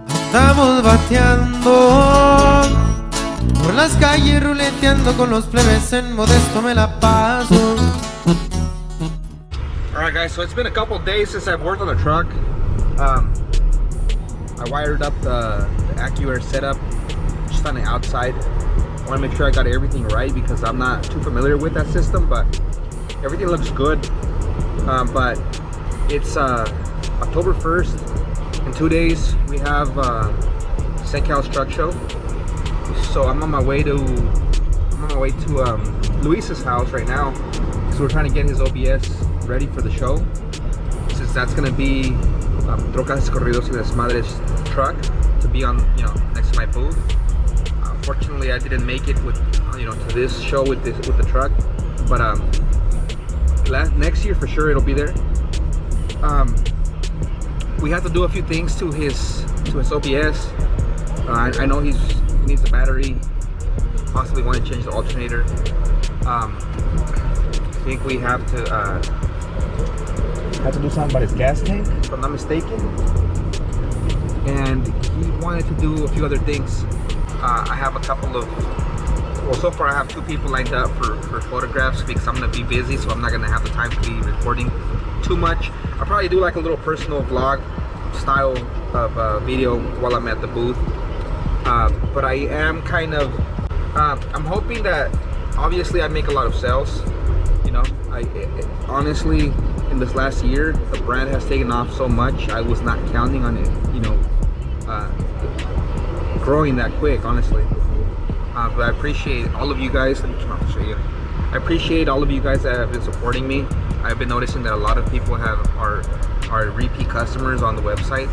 Estamos bateando por las calles, ruleteando con los plebes, en Modesto me la paso. Alright guys, so it's been a couple days since I've worked on the truck. I wired up the AccuAir setup just on the outside. I want to make sure I got everything right because I'm not too familiar with that system, but everything looks good. But it's October 1st. In 2 days we have CENCALS truck show. So I'm on my way to Luis's house right now. So we're trying to get his OBS ready for the show, since that's gonna be Trocas Corridos y Desmadres truck to be on, next to my booth. Fortunately, I didn't make it with, to this show with the truck, but next year for sure it'll be there. We have to do a few things to his OBS. I know he needs a battery, possibly want to change the alternator. I think we have to do something about his gas tank, if I'm not mistaken. And he wanted to do a few other things. I have a couple of, well, so far I have 2 people lined up for photographs because I'm gonna be busy, so I'm not gonna have the time to be recording too much. I'll probably do like a little personal vlog style of video while I'm at the booth. But I am kind of, I'm hoping that, obviously I make a lot of sales. Honestly, in this last year, the brand has taken off so much. I was not counting on it, growing that quick, honestly. But I appreciate all of you guys. Let me come out and show you. I appreciate all of you guys that have been supporting me. I've been noticing that a lot of people are repeat customers on the website.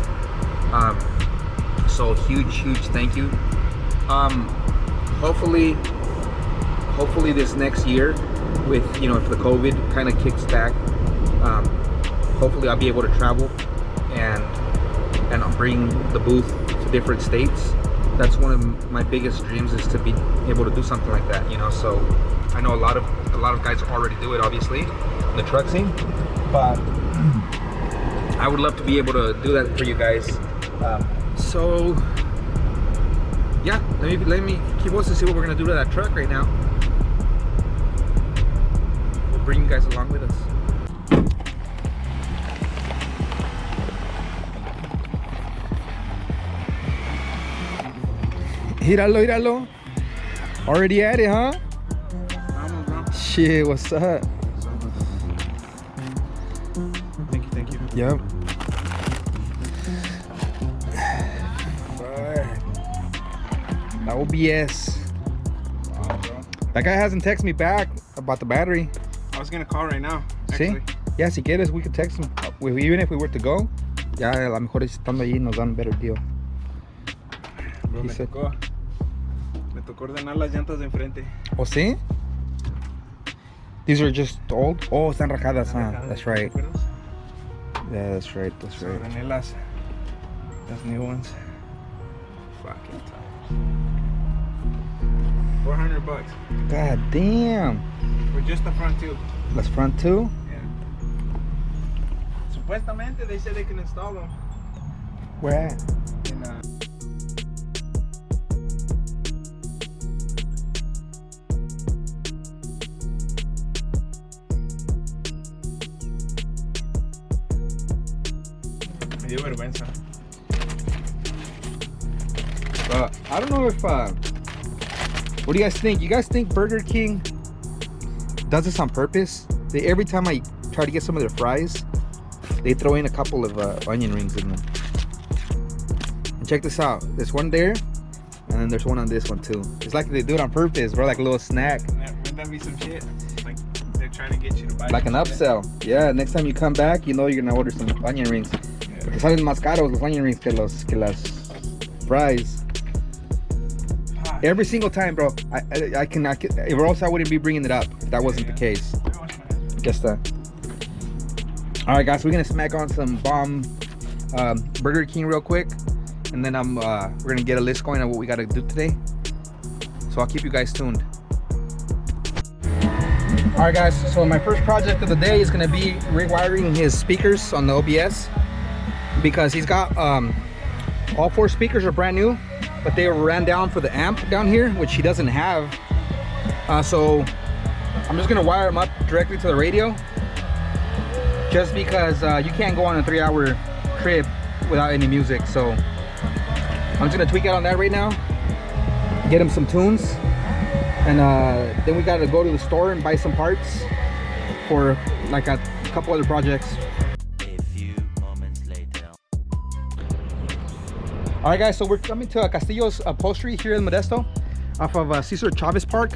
So huge thank you. Hopefully this next year, with if the COVID kind of kicks back, hopefully I'll be able to travel and bring the booth to different states. That's one of my biggest dreams, is to be able to do something like that. So I know a lot of guys already do it, obviously, in the truck scene, but I would love to be able to do that for you guys. So yeah, let me keep watching to see what we're gonna do to that truck right now. We'll bring you guys along with us. Míralo. Already at it, huh? Vamos, bro. Shit, what's up? Thank you. Yep. That OBS. Wow, bro. That guy hasn't texted me back about the battery. I was gonna call right now, actually. See? Yeah, si quieres, we could text him. Even if we were to go, ya a lo mejor estando allí nos dan a better deal. Bro, me tocó ordenar las llantas de enfrente. Oh, sí? These are just old? Oh, están rajadas, huh? That's right. Yeah, that's right. Ordené las new ones. Fucking time. $400. God damn. For just the front tube. Las front two? Yeah. Supuestamente, they said they can install them. Where at? In, me dio vergüenza. I don't know if what do you guys think? You guys think Burger King does this on purpose? Every time I try to get some of their fries, they throw in a couple of onion rings in them. And check this out. There's one there, and then there's one on this one too. It's like they do it on purpose, bro, like a little snack. Wouldn't that be some shit? Like they're trying to get you to buy like an upsell. Yeah, next time you come back, you're gonna order some onion rings. Porque salen más caros los onion rings que las fries. Every single time, bro. I cannot, or else I wouldn't be bringing it up if that wasn't the case. Guess that. All right, guys, we're gonna smack on some bomb Burger King real quick, and then we're gonna get a list going on what we gotta do today. So I'll keep you guys tuned. Alright guys, so my first project of the day is going to be rewiring his speakers on the OBS, because he's got all 4 speakers are brand new, but they ran down for the amp down here, which he doesn't have. So I'm just going to wire them up directly to the radio, just because you can't go on a 3-hour trip without any music. So I'm just going to tweak out on that right now, get him some tunes. And then we gotta go to the store and buy some parts for like a couple other projects. A few moments later. Alright guys, so we're coming to Castillo's Upholstery here in Modesto, off of Cesar Chavez Park.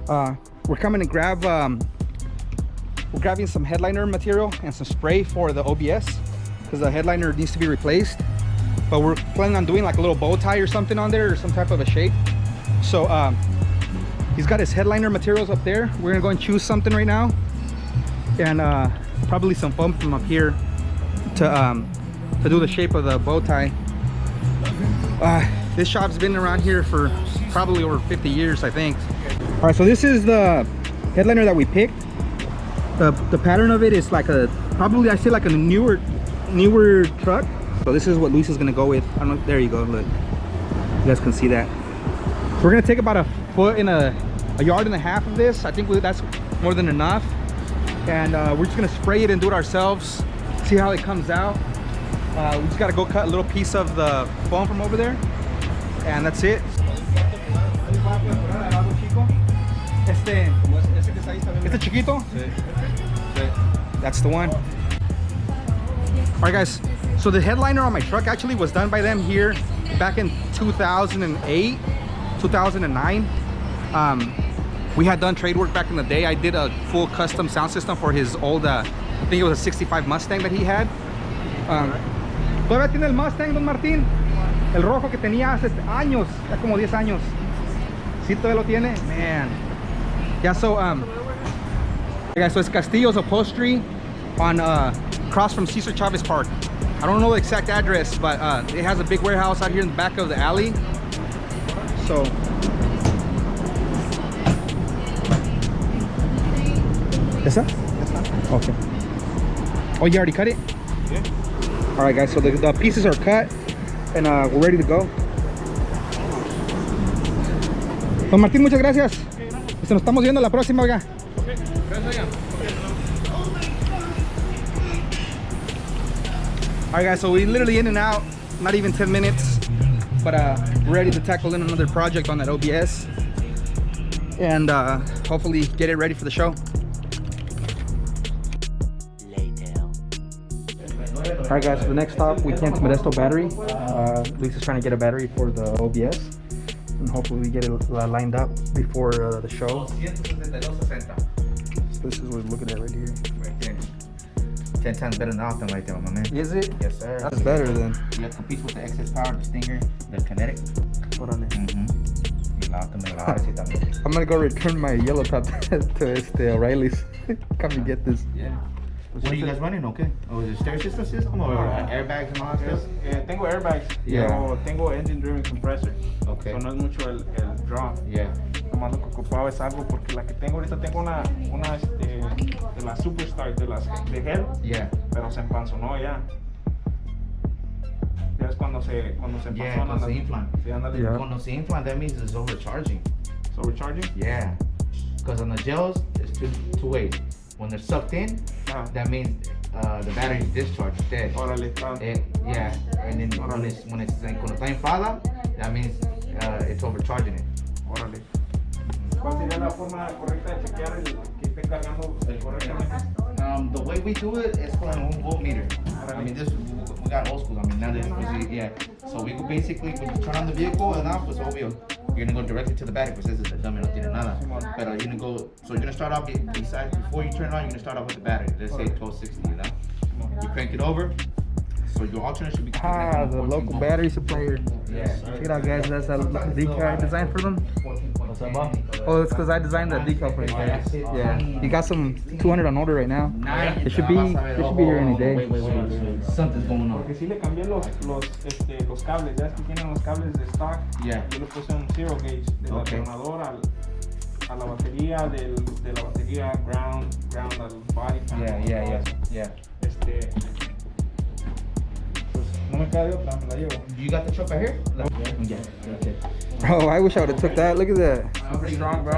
We're coming to grab, we're grabbing some headliner material and some spray for the OBS, because the headliner needs to be replaced. But we're planning on doing like a little bow tie or something on there, or some type of a shape. So he's got his headliner materials up there. We're gonna go and choose something right now, and probably some foam from up here to do the shape of the bow tie. This shop's been around here for probably over 50 years, I think. All right, so this is the headliner that we picked. The pattern of it is like a, probably I say like a newer truck. So this is what Luis is gonna go with. I don't know. There you go. Look, you guys can see that. So we're gonna take about a foot and a yard and a half of this. I think that's more than enough, and we're just gonna spray it and do it ourselves, see how it comes out. We just gotta go cut a little piece of the foam from over there, and that's it. Este chiquito? That's the one. All right guys, so the headliner on my truck actually was done by them here back in 2008 2009. We had done trade work back in the day. I did a full custom sound system for his old, I think it was a 65 Mustang that he had. ¿Todavía tiene el Mustang, don Martín? El rojo que tenía hace años, ya como 10 años. ¿Sí todavía lo tiene? Man. Yeah, so, guys, so it's Castillo's Upholstery on, across from Cesar Chavez Park. I don't know the exact address, but it has a big warehouse out here in the back of the alley. So ¿esa? Okay. Oh, you already cut it? Yeah. All right guys, so the pieces are cut and we're ready to go. Don Martín, muchas gracias. Se nos estamos viendo la próxima, oiga. Okay. Gracias. All right guys, so we literally in and out, not even 10 minutes, but we're ready to tackle in another project on that OBS and hopefully get it ready for the show. All right guys, so the next stop, we came to Modesto Battery. Lisa's trying to get a battery for the OBS, and hopefully we get it lined up before the show. So this is what we're looking at right here. Right there. 10 times better than Optum right there, my man. Is it? Yes, sir. That's better than. Yeah, it competes with the excess power, the Stinger, the Kinetic. Hold on there. I'm gonna go return my yellow top to O'Reilly's. Come and get this. Yeah. What are you guys running, okay? Oh, is it stereo system or airbags and all that stuff? Tengo airbags, pero tengo engine driven compressor. Okay. So no es mucho el draw. Yeah. Nomás lo que ocupaba es algo, porque la que tengo ahorita tengo una de las Superstar, de las de Hell. Yeah. Pero se empanzonó ya. Ya es cuando se empanzona. Yeah, cuando se inflan. Sí, ándale. Yeah. Cuando se inflan, that means it's overcharging. It's overcharging? Yeah. Because on the gels, it's two ways. When they're sucked in, that means the battery is discharged dead. Órale, Yeah, and then when it's cuando está inflada, that means it's overcharging it. Órale. ¿Cuál sería la forma correcta de chequear el que esté cargando correctamente? The way we do it is con un voltmeter. I mean, we got old school. I mean, now this, yeah. So we go basically, when you turn on the vehicle, and now, pues obvio, you're gonna go directly to the battery, pues this is the dummy, no tiene nada. But you're gonna go, so you're gonna start off, besides, before you turn it on, you're gonna start off with the battery. Let's say 1260, you know? You crank it over, so your alternator should be the local volts. Battery supplier. Yeah. Check it out, guys. That's a decal I designed for them. Oh, it's because I designed the decal for you guys. Yeah. You got some 200 on order right now. It should be here any day. Wait. Something's going on. Porque sí le cambié los cables, ya es que tienen los cables de stock. Yeah. Yo le puse un zero gauge del alternador a la batería de la batería ground al body panel. Yeah. Pues no me cae de otra, me la llevo. You got the truck right here? Yeah. Bro, I wish I would have took that. Look at that. Super strong, bro.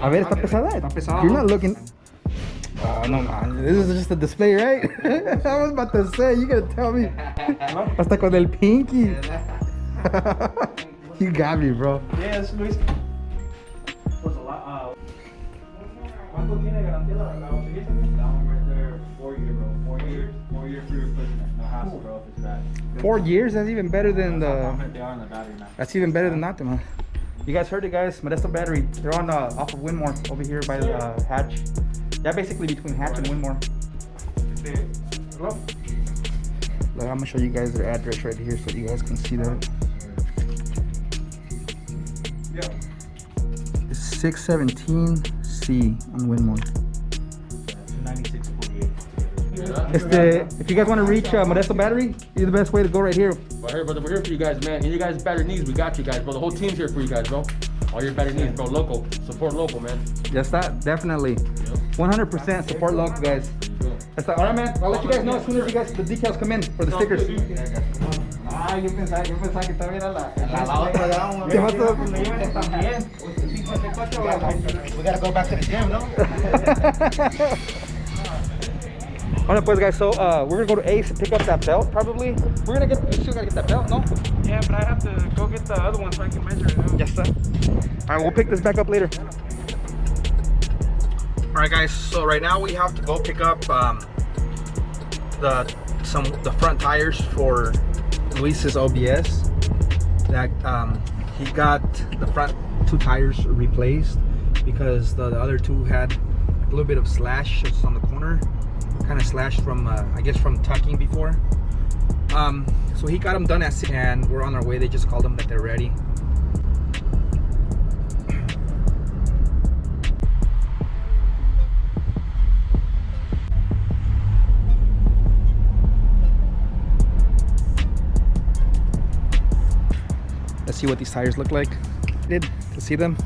A ver, está pesada. Está pesado. You're not looking. Oh, no, man. This is just a display, right? I was about to say, you gotta tell me. Hasta con el pinky. You got me, bro. Yes, Luis. Pues ¿cuánto tiene garantía la batería? Down right there, 4 years, bro. 4 years. 4 years free replacement. No hassle, bro, if it's bad. 4 years? That's even better than the... They are on the battery now. That's even better than nothing, man. You guys heard it, guys. Modesto Battery. They're on off of Winmore over here by the Hatch. Yeah, basically between Hatch and Winmore. Hello? Look, I'm gonna show you guys their address right here so you guys can see that. Yeah. It's 617C on Winmore. 9648. If you guys want to reach Modesto Battery, you're the best way to go right here. Right here, brother. We're here for you guys, man. And you guys' battery needs, we got you guys, bro. The whole team's here for you guys, bro. All your battery needs, bro. Local. Support local, man. Yes, that definitely. 100% support local, guys. That's all right, man. I'll let you guys know as soon as you guys the decals come in for the stickers. Ah, yo pensaba que estaba bien a la otra down. ¿Qué pasó? también. We gotta go back to the gym, no? Alright, pues, guys. So we're gonna go to Ace and pick up that belt. Probably. We're gonna get. You still gotta get that belt, no? Yeah, but I have to go get the other one so I can measure it out. Yes, sir. All right, we'll pick this back up later. All right, guys. So right now we have to go pick up the front tires for Luis's OBS. That he got the front 2 tires replaced because the other 2 had a little bit of slash just on the corner, kind of slashed from I guess from tucking before. So he got them done and we're on our way. They just called them that they're ready. Let's see what these tires look like. Did to see them?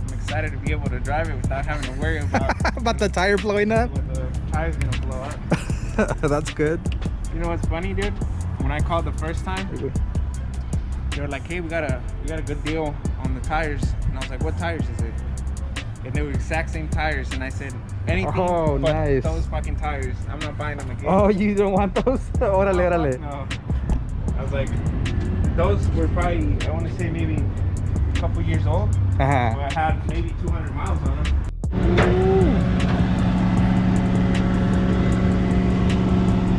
I'm excited to be able to drive it without having to worry about About the tire blowing up. when the tire's gonna blow up. That's good. You know what's funny, dude? When I called the first time, they were like, "Hey, we got a good deal on the tires," and I was like, "What tires is it?" And they were the exact same tires, and I said, "Anything Oh, but nice. those fucking tires. I'm not buying them again." Oh, you don't want those? Órale, órale. No. I was like, those were probably, I want to say maybe a couple years old. Ajá. I had maybe 200 miles on them.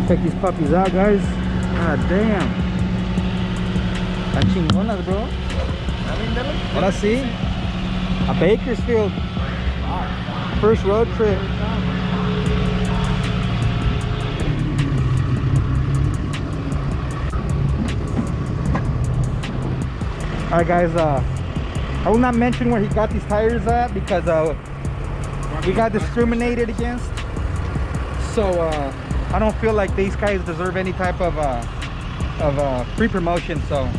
Check these puppies out, guys. God damn. Están chingonas, bro. Ahora sí. A Bakersfield. First road trip. Alright, guys. I will not mention where he got these tires at because we got discriminated against. So I don't feel like these guys deserve any type of free promotion. So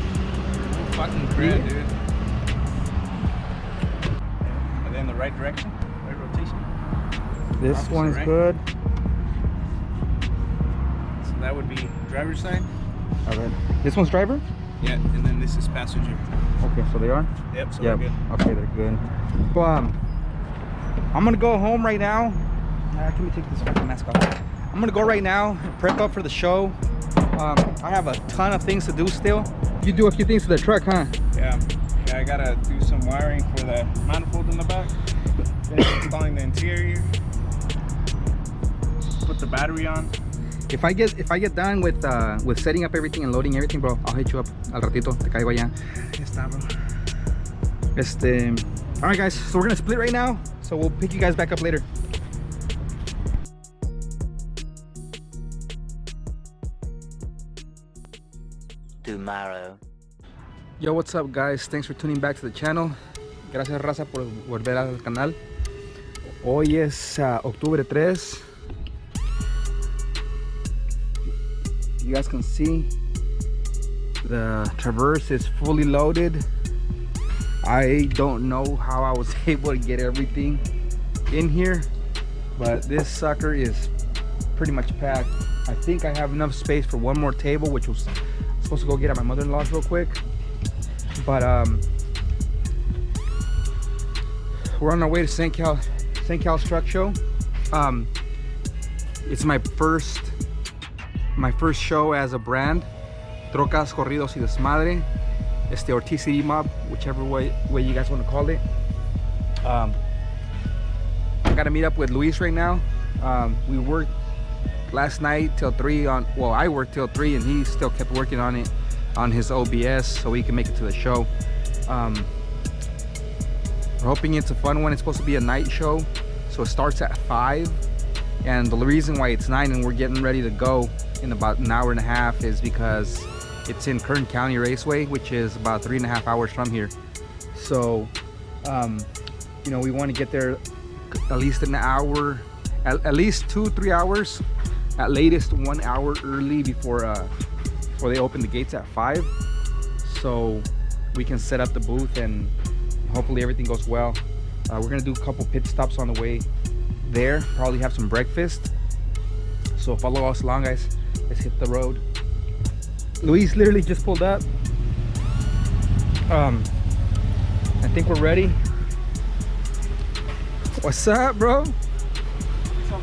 Fucking crap, dude. Are they in the right direction? Right rotation? this Opposite, one's right? good. So that would be driver's side. Alright. This one's driver? Yeah, and then this is passenger. Okay, so they are? Yep, so Yep. we're good. Okay, they're good. Well, I'm gonna go home right now. Let me take this fucking mask off. I'm gonna go right now, prep up for the show. I have a ton of things to do still. You do a few things to the truck, huh? Yeah, I gotta do some wiring for the manifold in the back. Finish installing the interior. Put the battery on. If I get done with setting up everything and loading everything, bro, I'll hit you up al ratito. Te caigo allá. Ya está, bro. All right, guys. So we're gonna split right now. So we'll pick you guys back up later. Tomorrow. Yo, what's up, guys? Thanks for tuning back to the channel. Gracias, raza, por volver al canal. Hoy es octubre 3. You guys can see the Traverse is fully loaded. I don't know how I was able to get everything in here, but this sucker is pretty much packed. I think I have enough space for one more table, which was supposed to go get at my mother-in-law's real quick. But we're on our way to CENCALS truck show. It's my first show as a brand. Trocas, Corridos y Desmadre, or TCD Mob, whichever way you guys want to call it. I gotta meet up with Luis right now. We worked last night till 3 on, well, I worked till 3 and he still kept working on it on his OBS so he can make it to the show. We're hoping it's a fun one. It's supposed to be a night show, so it starts at 5, and the reason why it's 9 and we're getting ready to go in about an hour and a half is because it's in Kern County Raceway, which is about 3.5 hours from here. So you know, we want to get there at least an hour, at least 2-3 hours, at latest 1 hour early before they open the gates at 5, so we can set up the booth and hopefully everything goes well. We're gonna do a couple pit stops on the way there, probably have some breakfast. So follow us along, guys. Let's hit the road. Luis literally just pulled up. I think we're ready. What's up, bro? What's up,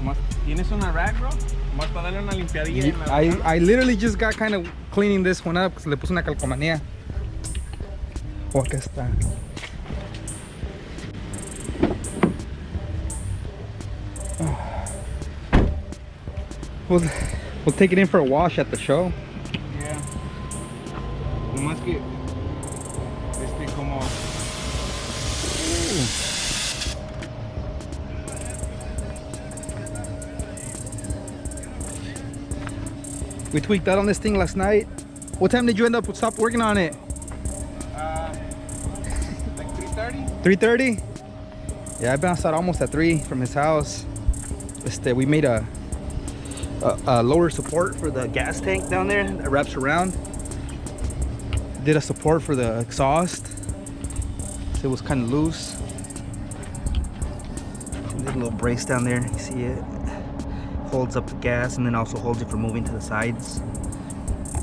bro? ¿Tienes una rag, bro? Más para darle una limpiadilla en la I literally just got kind of cleaning this one up because le puse una calcomanía. Oh, acá está. We'll take it in for a wash at the show. Yeah. Nomás que como we tweaked out on this thing last night. What time did you end up stop working on it? like 3:30. 3:30? Yeah, I bounced out almost at 3 from his house. We made a lower support for the gas tank down there that wraps around. Did a support for the exhaust, so it was kind of loose. Did a little brace down there, you see it? Holds up the gas and then also holds it for moving to the sides.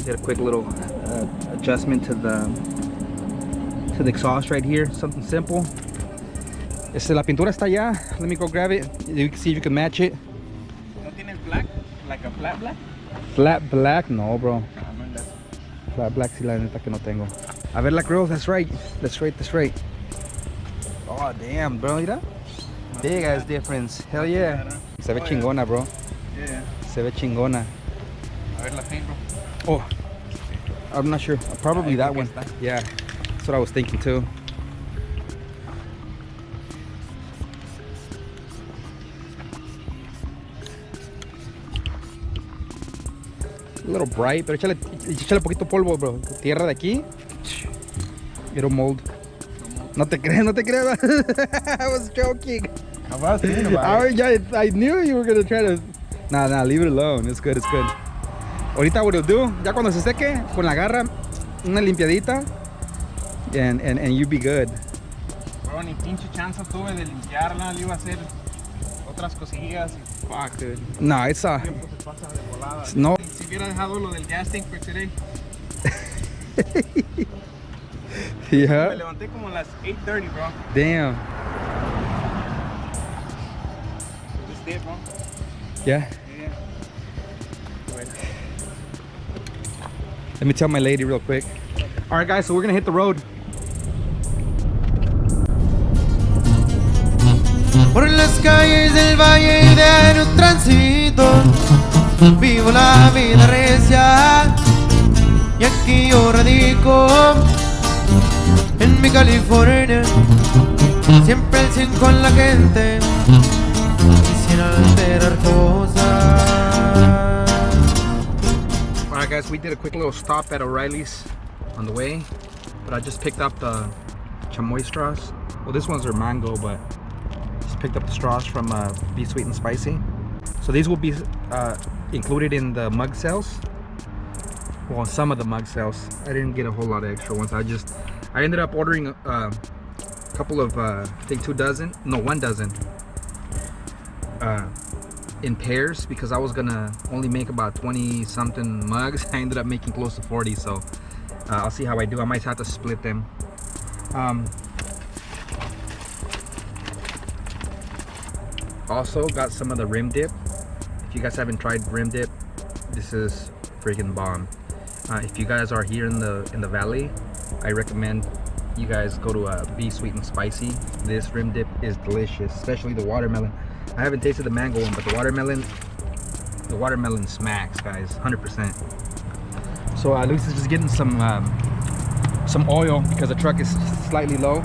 Did a quick little adjustment to the exhaust right here, something simple. La pintura está allá. Let me go grab it. You can see if you can match it. ¿No tienes black? Like a flat black? Flat black? No, bro. Flat black sí la neta que no tengo. A ver la grill, that's right. That's right. Oh, damn, bro, mira. Big ass difference. Hell yeah. Se ve chingona, bro. Yeah. Se ve chingona. A ver la paint, bro. Oh, I'm not sure. Probably that one. Yeah, that's what I was thinking too. A little bright, pero échale poquito polvo, bro. Tierra de aquí. It'll mold. No te creas. I was joking. I was thinking about it. I knew you were gonna try to. Nah, leave it alone. It's good. Ahorita what it'll do, ya cuando se seque, con la garra, una limpiadita, and you be good. Bro, ni pinche chance tuve de limpiarla, le iba a hacer otras cosillas y fuck, dude. No, it's El tiempo se pasa de volada. no. Si hubiera dejado lo del gas tank for today. Me Yeah. levanté como a las 8:30, bro. Damn. Just did, bro. Yeah. Yeah. Bueno. Let me tell my lady real quick. All right, guys, so we're gonna hit the road. Por las calles del valle de un tránsito vivo la vida recia y aquí yo radico en mi California, siempre al 100 con la gente y sin alterar cosas. All right, guys, we did a quick little stop at O'Reilly's on the way, but I just picked up the chamoy straws. Well, this ones are mango, but just picked up the straws from Be Sweet and Spicy. So these will be included in the mug sales. Well, some of the mug sales. I didn't get a whole lot of extra ones. I ended up ordering a couple of I think 1 dozen in pairs, because I was gonna only make about 20 something mugs. I ended up making close to 40, so I'll see how I do. I might have to split them. Also got some of the rim dip. If you guys haven't tried rim dip, this is freaking bomb. If you guys are here in the valley, I recommend you guys go to Be Sweet and Spicy. This rim dip is delicious, especially the watermelon. I haven't tasted the mango one, but the watermelon smacks, guys, 100%. So Luis is just getting some oil because the truck is slightly low.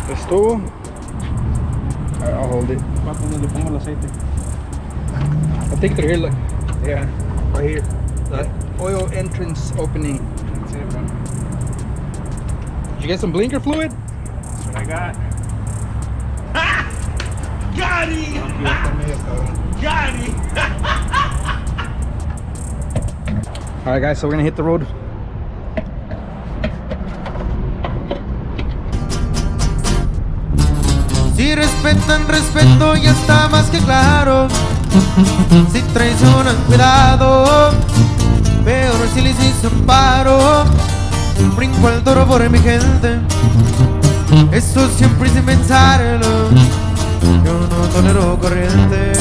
Estuvo. I'll hold it. I think they're here, look. Yeah, right here. The oil entrance opening. That's it, bro. Did you get some blinker fluid? That's what I got. Got him! Got him! Alright guys, so we're gonna hit the road. Si respetan, respeto ya está más que claro. Si traicionan, cuidado. Peor si les hice un paro. Brinco al toro por mi gente. Eso siempre sin pensarlo. Yo no tolero corriente.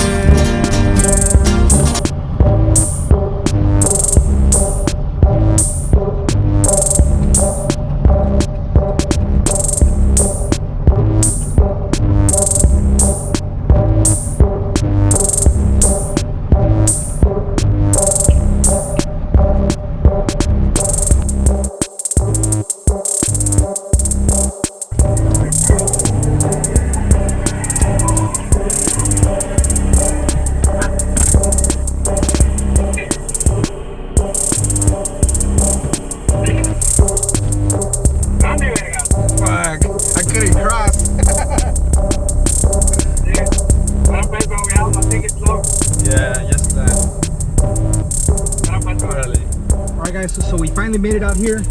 So we finally made it out here,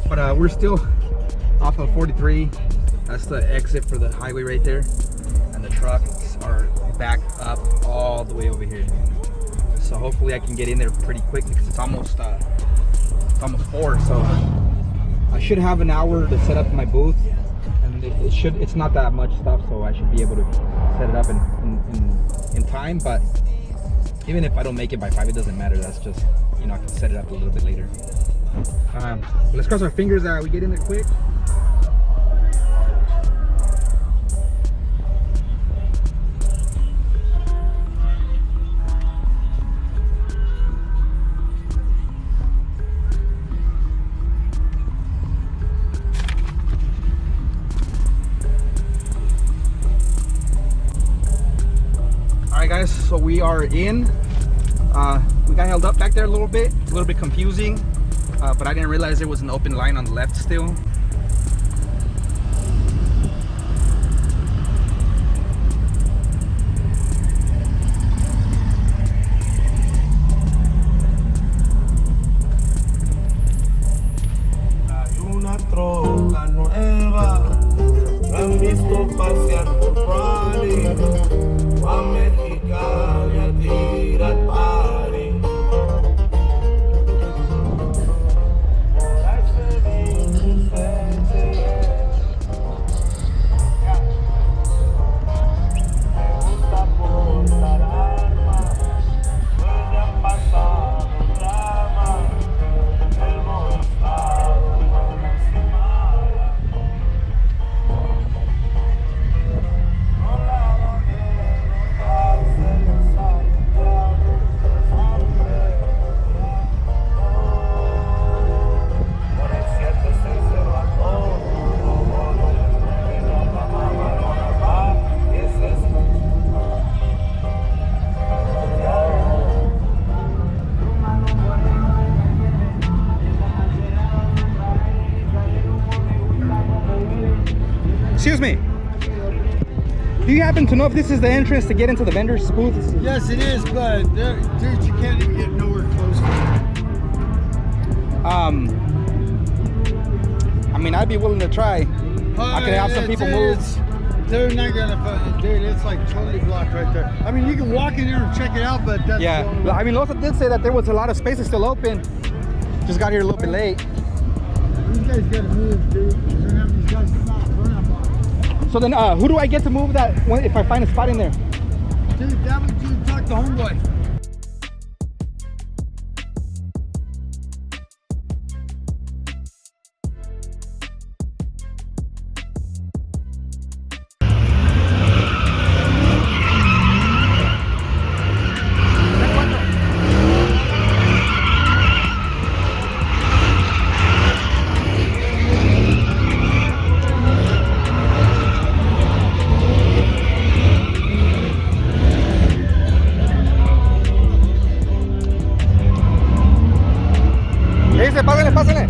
but we're still off of 43. That's the exit for the highway right there, and the trucks are backed up all the way over here. So hopefully I can get in there pretty quick because it's almost 4. So I should have an hour to set up my booth, and it's not that much stuff, so I should be able to set it up in time. But even if I don't make it by 5, it doesn't matter. That's just, you know, I can set it up a little bit later. Let's cross our fingers that we get in there quick. Alright guys, so we are in. We got held up back there a little bit confusing, but I didn't realize there was an open line on the left still. Hay una troca nueva, la han visto pasear por Rally, a Mexicali a tirar party. Like the happen to know if this is the entrance to get into the vendor's booths? Yes, it is, but dude, you can't even get nowhere close to it. I mean, I'd be willing to try. I could have some people move. They're not gonna, dude. It's like totally blocked right there. I mean, you can walk in there and check it out, but that's yeah. the only way. I mean, Losa did say that there was a lot of spaces still open. Just got here a little bit late. These guys gotta move, dude. They're gonna have these guys come out front of them. So then, who do I get to move that if I find a spot in there? Dude, that would you talk to homeboy. Pásale, pásale.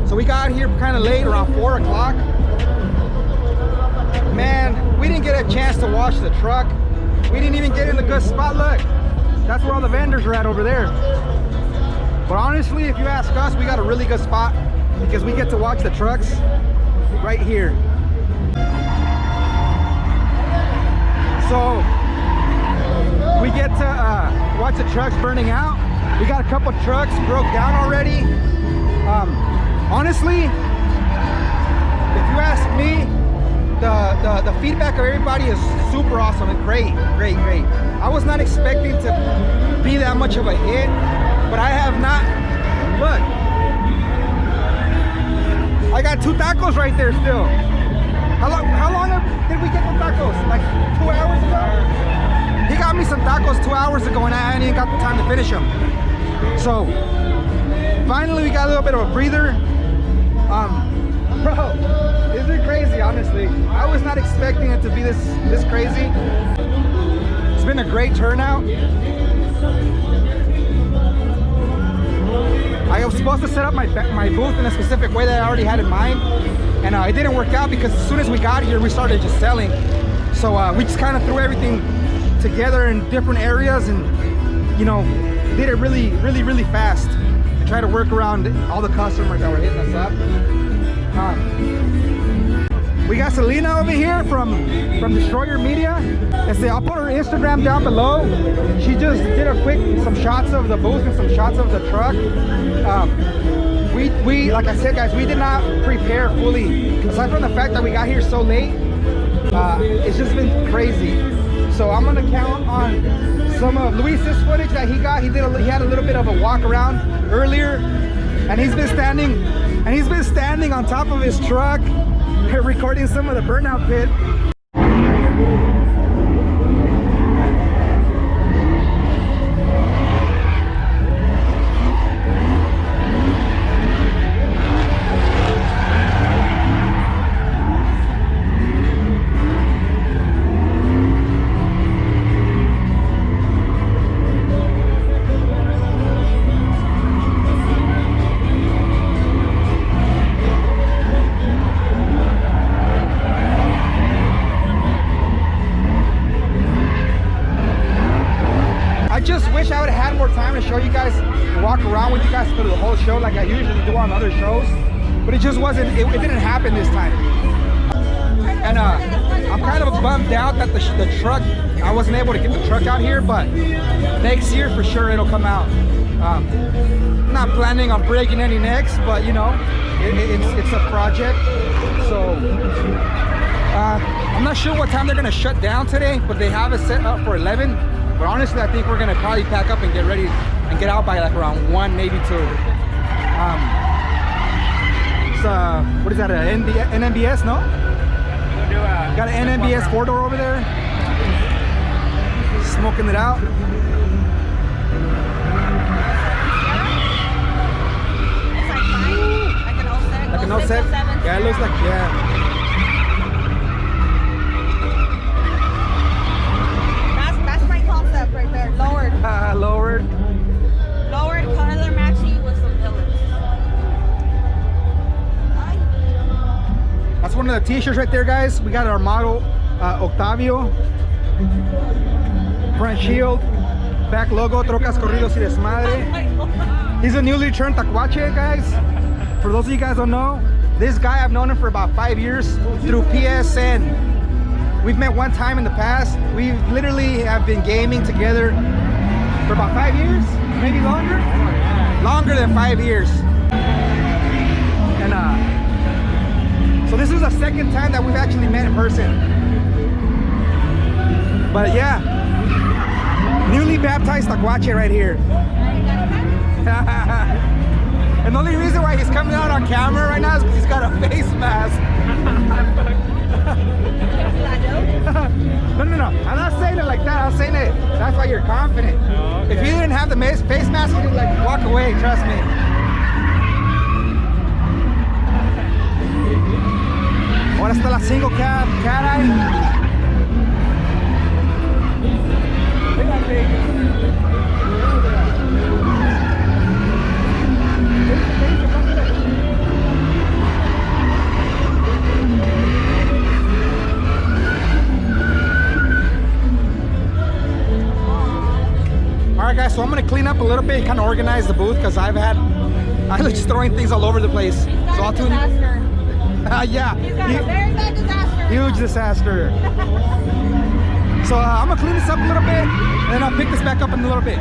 So we got here kind of late, around 4 o'clock. Man, we didn't get a chance to wash the truck. We didn't even get in the good spot. Look, that's where all the vendors are at over there. But honestly, if you ask us, we got a really good spot because we get to watch the trucks right here. So we get to watch the trucks burning out. We got a couple trucks broke down already. Honestly, if you ask me, the feedback of everybody is super awesome and great. I was not expecting to be that much of a hit, but I have not. Look, I got 2 tacos right there still. How long did we get the tacos? Like 2 hours ago? He got me some tacos 2 hours ago and I hadn't even got the time to finish them. So finally we got a little bit of a breather. Bro, isn't it crazy, honestly? I was not expecting it to be this crazy. It's been a great turnout. I was supposed to set up my booth in a specific way that I already had in mind, and it didn't work out because as soon as we got here, we started just selling. So we just kind of threw everything together in different areas and, you know, did it really fast. Try to work around all the customers that were hitting us up. We got Selena over here from Destroyer Media. I'll put her Instagram down below. She just did some shots of the booth and some shots of the truck. We like I said, guys, we did not prepare fully. Aside from the fact that we got here so late, it's just been crazy. So I'm gonna count on some of Luis's footage that he got. He had a little bit of a walk around earlier, and he's been standing on top of his truck recording some of the burnout pit. Show you guys, walk around with you guys through the whole show like I usually do on other shows, but it just wasn't, it didn't happen this time. And I'm kind of bummed out that the truck, I wasn't able to get the truck out here, but next year for sure it'll come out. Not planning on breaking any necks, but you know, it's a project. So I'm not sure what time they're gonna shut down today, but they have it set up for 11. But honestly, I think we're gonna probably pack up and get ready and get out by like around 1, maybe 2. what is that, an NMBS, no? Got an NMBS 4-door over there. Smoking it out. It's like mine, like an 06, Like an 06? 07. Yeah, it looks like, yeah. That's my concept right there. Lowered. Lowered. Lowered, color matching with some pillars. That's one of the t-shirts right there, guys. We got our model, Octavio. Front shield, back logo, Trocas Corridos y Desmadre. He's a newly turned tacuache, guys. For those of you guys who don't know, this guy, I've known him for about 5 years through PSN. We've met one time in the past. We literally have been gaming together for about 5 years, maybe longer. Longer than 5 years. And so this is the second time that we've actually met in person. But yeah, newly baptized tacuache right here. And the only reason why he's coming out on camera right now is because he's got a face mask. No. I'm not saying it like that. I'm saying it. That's why you're confident. Oh, okay. If you didn't have the face mask, you'd like walk away. Trust me. Ahora está la single cat eye. Alright guys, so I'm gonna clean up a little bit, kind of organize the booth because I was just throwing things all over the place. So I'll tune in. Yeah. He's got a very bad disaster. Huge disaster. So I'm gonna clean this up a little bit and then I'll pick this back up in a little bit.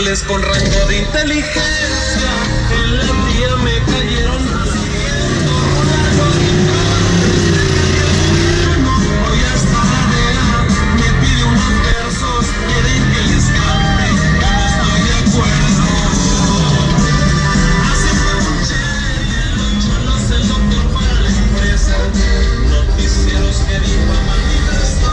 oficiales con rango de inteligencia. En la tía me cayeron haciendo hoy hasta la DEA me pide unos versos, quieren que les cante, yo no estoy de acuerdo. Hace poco un los cholos, el doctor para la empresa, noticieros que difaman mi verso.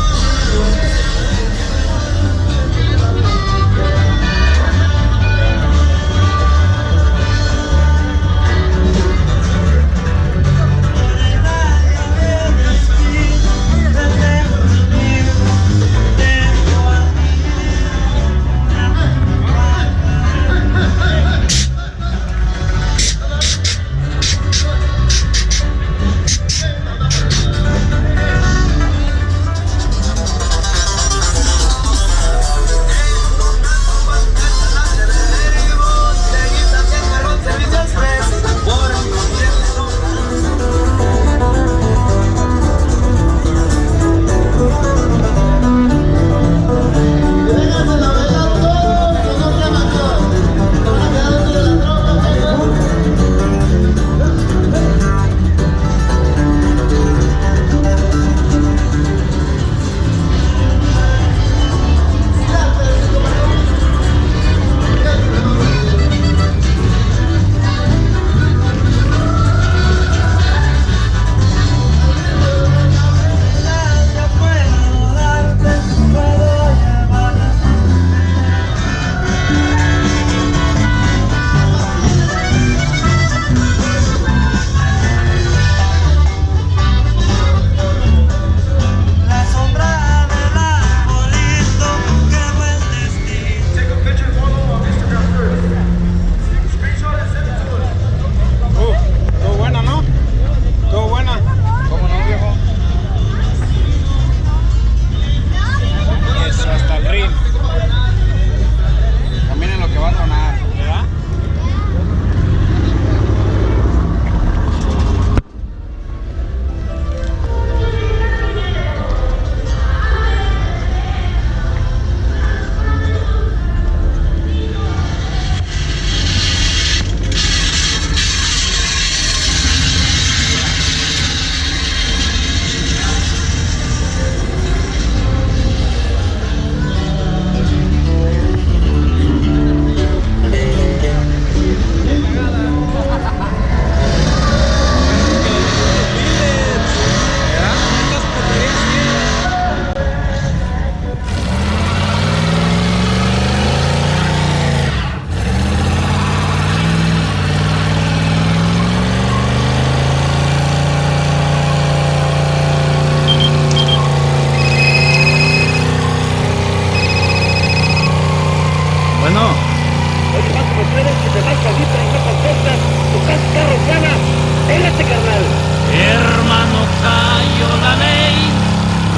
Hermano, cayó la ley,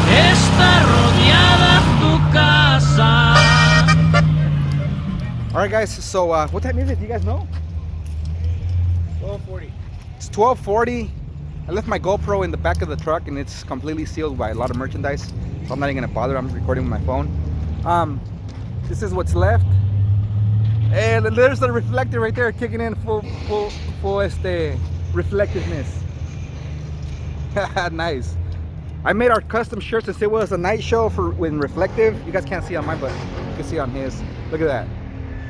está rodeada tu casa. Alright guys, so what time is it? Do you guys know? 12:40. It's 12:40. I left my GoPro in the back of the truck and it's completely sealed by a lot of merchandise, so I'm not even gonna bother. I'm recording with my phone. This is what's left. And there's the reflector right there kicking in full reflectiveness. Nice. I made our custom shirts since it was a night show with reflective. You guys can't see on mine, but you can see on his. Look at that.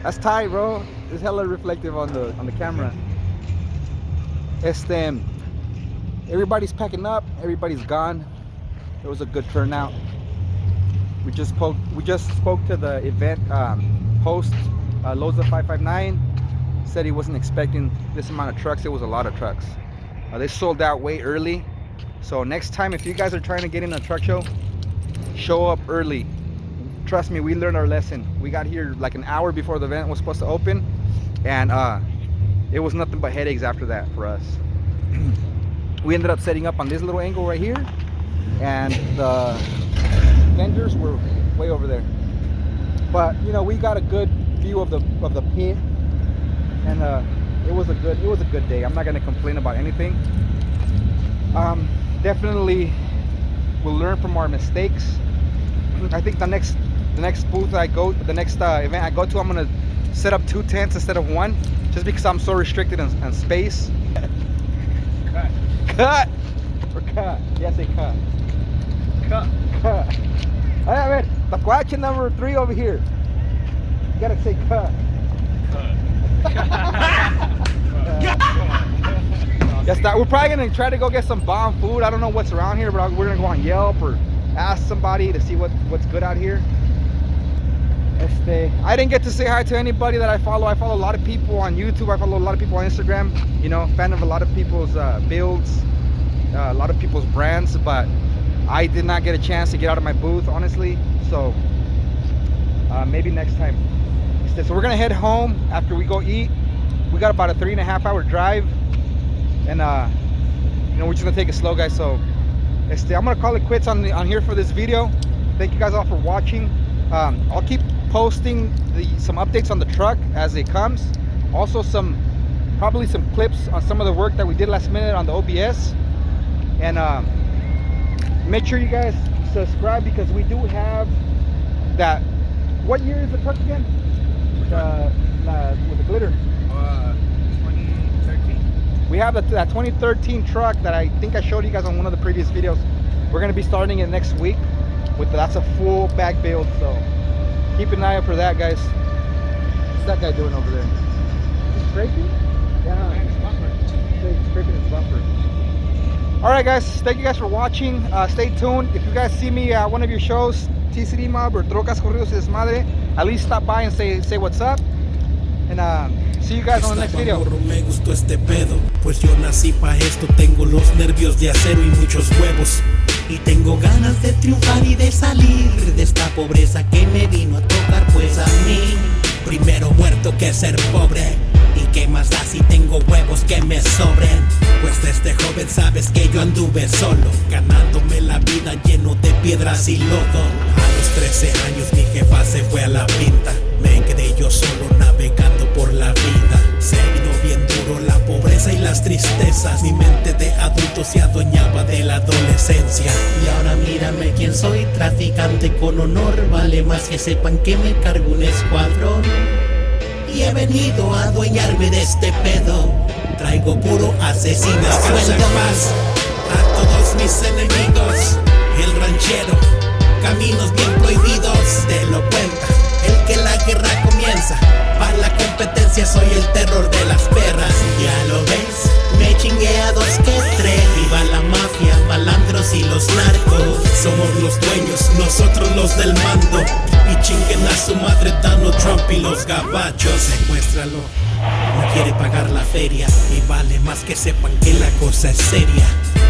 That's tight, bro. It's hella reflective on the camera. Everybody's packing up. Everybody's gone. It was a good turnout. We just spoke to the event host, Loza 559. Said he wasn't expecting this amount of trucks. It was a lot of trucks. They sold out way early. So next time, if you guys are trying to get in a truck show, show up early. Trust me, we learned our lesson. We got here like an hour before the event was supposed to open, and it was nothing but headaches after that for us. We ended up setting up on this little angle right here, and the vendors were way over there. But you know, we got a good view of the pit, and it was a good day. I'm not gonna complain about anything. Definitely we'll learn from our mistakes. I think the next booth I go, the next event I go to, I'm gonna set up 2 tents instead of 1, just because I'm so restricted on space. Cut. Or cut. Yeah, say cut. Cut. A ver, tacuache number 3 over here. You gotta say cut. Yes, we're probably gonna try to go get some bomb food. I don't know what's around here, but we're gonna go on Yelp or ask somebody to see what's good out here. I didn't get to say hi to anybody that I follow. I follow a lot of people on YouTube. I follow a lot of people on Instagram. You know, fan of a lot of people's builds, a lot of people's brands, but I did not get a chance to get out of my booth, honestly. So maybe next time. So we're gonna head home after we go eat. We got about a 3.5 hour drive, and you know, we're just gonna take it slow, guys. So I'm gonna call it quits on here for this video. Thank you guys all for watching. I'll keep posting some updates on the truck as it comes. Also probably some clips on some of the work that we did last minute on the OBS. And make sure you guys subscribe, because we do have that. What year is the truck again? With the glitter. 2013. We have that 2013 truck that I think I showed you guys on one of the previous videos. We're gonna be starting it next week. That's a full back build, so keep an eye out for that, guys. What's that guy doing over there? He's scraping? Yeah. He's scraping his bumper. Alright guys, thank you guys for watching. Stay tuned. If you guys see me at one of your shows, TCD Mob or Trocas Corridos y Desmadre, at least stop by and say what's up. And see you guys on the next video. Me gustó este pedo, pues yo nací pa' esto. Tengo los nervios de acero y muchos huevos. Y tengo ganas de triunfar y de salir de esta pobreza que me vino a tocar, pues a mí. Primero muerto que ser pobre. ¿Y qué más da si tengo huevos que me sobren? Pues desde joven sabes que yo anduve solo, ganándome la vida lleno de piedras y lodo. A los 13 años mi jefa se fue a la pinta. Me quedé yo solo navegando por la vida. Se vino bien duro la pobreza y las tristezas. Mi mente de adulto se adueñaba de la adolescencia. Y ahora mírame quién soy, traficante con honor. Vale más que sepan que me cargo un escuadrón. Y he venido a adueñarme de este pedo. Traigo puro asesino a sueldo más. A todos mis enemigos, el ranchero, caminos bien prohibidos. Te lo cuenta el que la guerra comienza. Para la competencia soy el terror de las perras. Ya lo ves, me chingué a 2 que 3. Viva la mafia, malandros y los narcos. Somos los dueños, nosotros los del mando. Y chinguen a su madre Donald Trump y los gabachos. Secuéstralo, no quiere pagar la feria. Y vale más que sepan que la cosa es seria.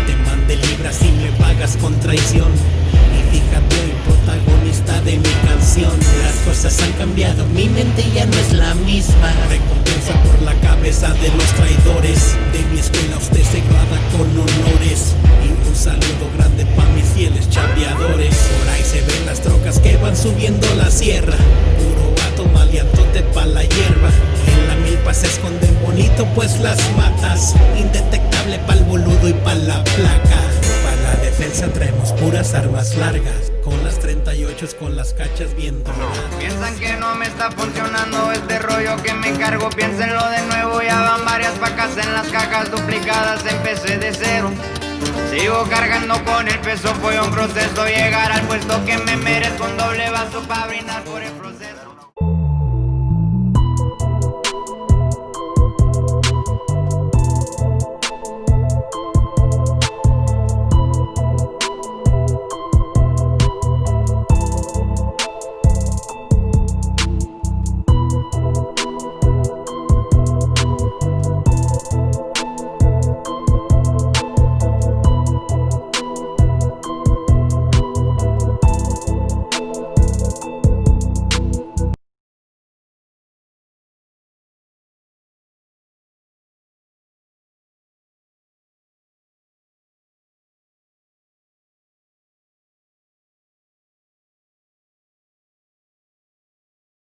Te mandé libras y me pagas con traición. Y fíjate, hoy protagonista de mi canción. Las cosas han cambiado, mi mente ya no es la misma. Recompensa por la cabeza de los traidores. De mi escuela usted se grada con honores. Y un saludo grande pa' mis fieles chambeadores. Por ahí se ven las trocas que van subiendo la sierra. Puro vato maleantote pa' la hierba. En la milpa se esconden bonito pues las matas. Indetectable pa'l boludo y pa' la placa. Para la defensa traemos puras armas largas. Con las 38 con las cachas bien doradas. Piensan que no me está funcionando este rollo que me cargo. Piénsenlo de nuevo, ya van varias pacas en las cajas duplicadas. Empecé de cero, sigo cargando con el peso. Fue un proceso llegar al puesto que me merezco. Un doble vaso para brindar por el proceso.